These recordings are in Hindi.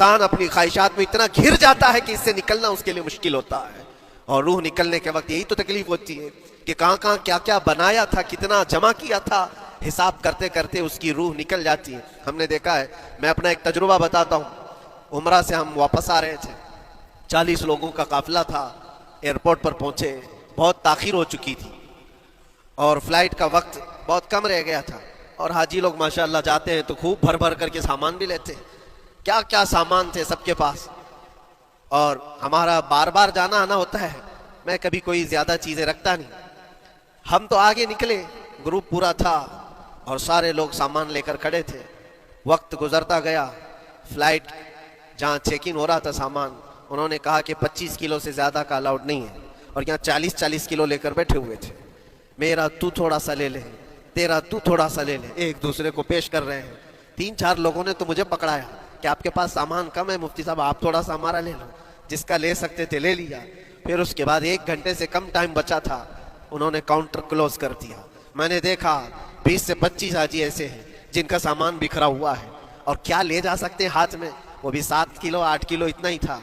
इंसान अपनी ख्वाहिशात में इतना घिर जाता है कि इससे निकलना उसके लिए मुश्किल होता है। और रूह निकलने के वक्त यही तो तकलीफ होती है कि कहाँ कहाँ क्या क्या बनाया था, कितना जमा किया था, हिसाब करते करते उसकी रूह निकल जाती है। हमने देखा है, मैं अपना एक तजुर्बा बताता हूँ। उम्रा से हम वापस आ रहे थे, 40 लोगों का काफिला था। एयरपोर्ट पर पहुंचे, बहुत ताखीर हो चुकी थी और फ्लाइट का वक्त बहुत कम रह गया था। और हाजी लोग माशाअल्लाह जाते हैं तो खूब भर भर करके सामान भी लेते हैं, क्या क्या सामान थे सबके पास। और हमारा बार बार जाना आना होता है, मैं कभी कोई ज्यादा चीजें रखता नहीं। हम तो आगे निकले, ग्रुप पूरा था और सारे लोग सामान लेकर खड़े थे। वक्त गुजरता गया, फ्लाइट जहाँ चेक इन हो रहा था सामान, उन्होंने कहा कि 25 किलो से ज्यादा का अलाउड नहीं है। और यहाँ 40-40 किलो लेकर बैठे हुए थे। मेरा तू थोड़ा सा ले ले, तेरा तू थोड़ा सा ले ले, एक दूसरे को पेश कर रहे हैं। 3-4 लोगों ने तो मुझे पकड़ाया कि आपके पास सामान कम है मुफ्ती साहब, आप थोड़ा सा हमारा ले लो। जिसका ले सकते थे ले लिया। फिर उसके बाद 1 घंटे से कम टाइम बचा था, उन्होंने काउंटर क्लोज कर दिया। मैंने देखा 20 से 25 हाजी ऐसे हैं जिनका सामान बिखरा हुआ है और क्या ले जा सकते हैं हाथ में, वो भी 7 किलो 8 किलो इतना ही था।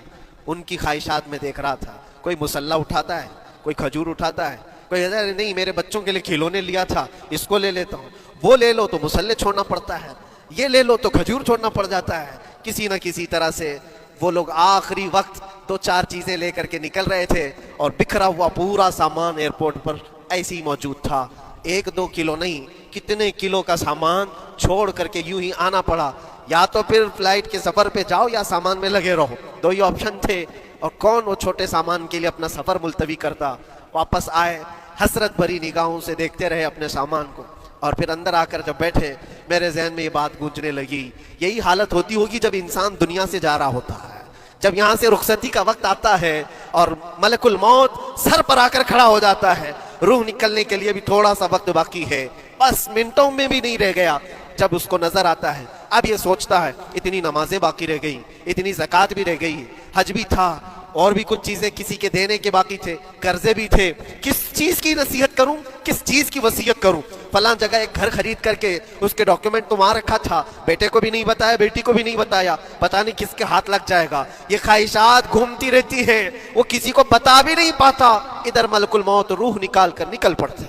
उनकी ख्वाहिशात में देख रहा था, कोई मुसल्ला उठाता है, कोई खजूर उठाता है, कोई अरे नहीं मेरे बच्चों के लिए खिलौने लिया था इसको ले लेता हूँ, वो ले लो तो मुसल्ले छोड़ना पड़ता है, ये ले लो तो खजूर छोड़ना पड़ जाता है। किसी न किसी तरह से वो लोग आखिरी वक्त 2-4 चीजें लेकर के निकल रहे थे और बिखरा हुआ पूरा सामान एयरपोर्ट पर ऐसे ही मौजूद था। 1-2 किलो नहीं, कितने किलो का सामान छोड़ करके यूं ही आना पड़ा। या तो फिर फ्लाइट के सफर पे जाओ या सामान में लगे रहो, 2 ही ऑप्शन थे। और कौन वो छोटे सामान के लिए अपना सफर मुलतवी करता। वापस आए, हसरत भरी निगाहों से देखते रहे अपने सामान को। और फिर अंदर आकर जब बैठे, मेरे जहन में ये बात गूंजने लगी, यही हालत होती होगी जब इंसान दुनिया से जा रहा होता है, जब यहाँ से रुखसती का वक्त आता है और मलकुल मौत सर पर आकर खड़ा हो जाता है। रूह निकलने के लिए भी थोड़ा सा वक्त बाकी है, बस मिनटों में भी नहीं रह गया। जब उसको नजर आता है, अब ये सोचता है इतनी नमाजें बाकी रह गई, इतनी ज़कात भी रह गई, हज भी था और भी कुछ चीजें किसी के देने के बाकी थे, कर्जे भी थे, किस चीज की नसीहत करूं, किस चीज की वसीयत करूं। फलां जगह एक घर खरीद करके उसके डॉक्यूमेंट तो वहां रखा था, बेटे को भी नहीं बताया, बेटी को भी नहीं बताया, पता नहीं किसके हाथ लग जाएगा। ये ख्वाहिशात घूमती रहती है, वो किसी को बता भी नहीं पाता। इधर मलकुल मौत रूह निकाल कर निकल पड़ते।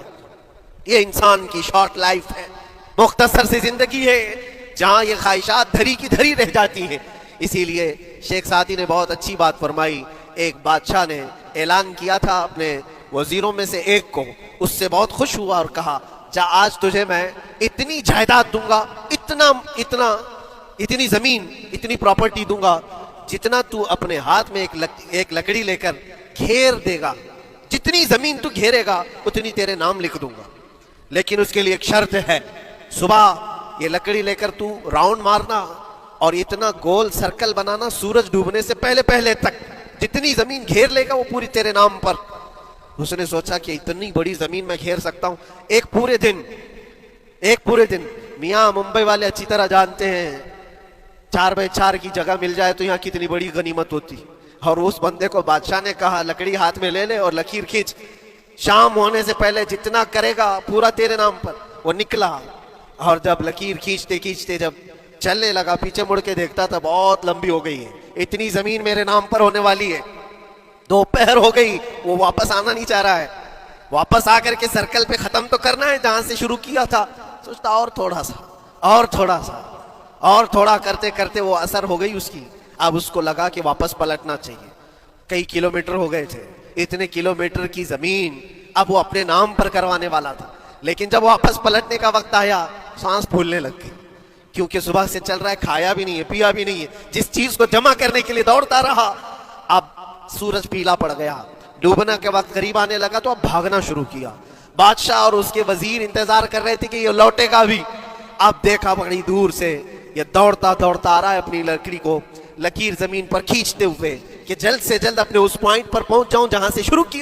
ये इंसान की शॉर्ट लाइफ है, मुख्तसर सी जिंदगी है जहां ये ख्वाहिशात धरी की धरी रह जाती है। इसीलिए शेख सादी ने बहुत अच्छी बात फरमाई। एक बादशाह ने ऐलान किया था अपने वजीरों में से एक को, उससे बहुत खुश हुआ और कहा जा आज तुझे मैं इतनी जायदाद दूंगा, इतनी जमीन, इतनी प्रॉपर्टी दूंगा जितना तू अपने हाथ में एक लकड़ी लेकर घेर देगा, जितनी जमीन तू घेरेगा उतनी तेरे नाम लिख दूंगा। लेकिन उसके लिए एक शर्त है, सुबह ये लकड़ी लेकर तू राउंड मारना और इतना गोल सर्कल बनाना सूरज डूबने से पहले पहले तक, जितनी जमीन घेर लेगा वो पूरी तेरे नाम पर। उसने सोचा कि इतनी बड़ी जमीन मैं घेर सकता हूं एक पूरे दिन। मियां मुंबई वाले अच्छी तरह जानते हैं 4x4 की जगह मिल जाए तो यहाँ कितनी बड़ी गनीमत होती। और उस बंदे को बादशाह ने कहा लकड़ी हाथ में ले ले और लकीर खींच, शाम होने से पहले जितना करेगा पूरा तेरे नाम पर। वो निकला और जब लकीर खींचते खींचते जब चलने लगा, पीछे मुड़ के देखता था बहुत लंबी हो गई है, इतनी जमीन मेरे नाम पर होने वाली है। दोपहर हो गई, वो वापस आना नहीं चाह रहा है, वापस आकर के सर्कल पे खत्म तो करना है जहां से शुरू किया था। सोचता और थोड़ा सा और थोड़ा करते करते वो असर हो गई उसकी। अब उसको लगा कि वापस पलटना चाहिए। कई किलोमीटर हो गए थे, इतने किलोमीटर की जमीन अब वो अपने नाम पर करवाने वाला था। लेकिन जब वापस पलटने का वक्त आया, सांस फूलने लग गई, क्योंकि सुबह से चल रहा है, खाया भी नहीं है, पिया भी नहीं है, जिस चीज को जमा करने के लिए दौड़ता रहा। अब सूरज पीला पड़ गया, डूबना के वक्त करीब आने लगा तो अब भागना शुरू किया। बादशाह और उसके वजीर इंतजार कर रहे थे कि ये लौटेगा भी। अब देखा बड़ी दूर से ये दौड़ता दौड़ता आ रहा है, अपनी लकड़ी को लकीर जमीन पर खींचते हुए कि जल्द से जल्द अपने उस पॉइंट पर पहुंच जाऊं जहां से शुरू किया।